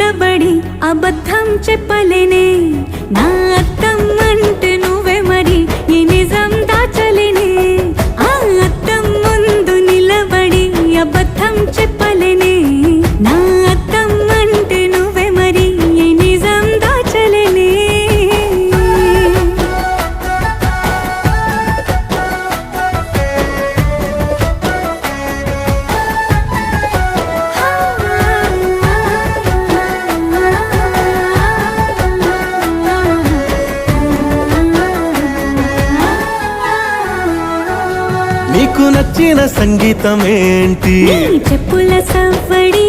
నిలబడి అబద్ధం చెప్పలేనే నా అద్దం అంటే నువ్వే మరి ఈ నిజం దాచలేనే ఆ అద్దం ముందు నిలబడి అబద్ధం చెప్పలేనే నా అద్దం అంటే నువ్వే మరి ఈ నిజం దాచలేనే నీకు నచ్చిన సంగీతం ఏంటి నీ చెప్పుల సవ్వడి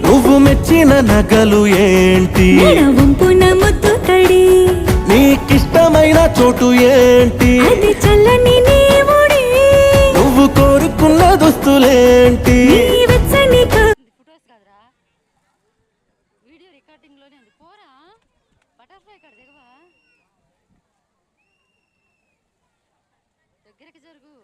నువ్వు మెచ్చిన నగలు ఏంటి వంపున ముద్దు తడి నీకిష్టమైన చోటు ఏంటి అది చల్లని నీ ఒడి నువ్వు కోరుకున్న దుస్తులేంటి నీ వెచ్చని ఫొటోస్ కాదురా వీడియో రికార్డింగ్ లోనే ఉంది పోరా బటర్ఫ్లై ఇక్కడ దిగవా దగ్గరికి జరుగు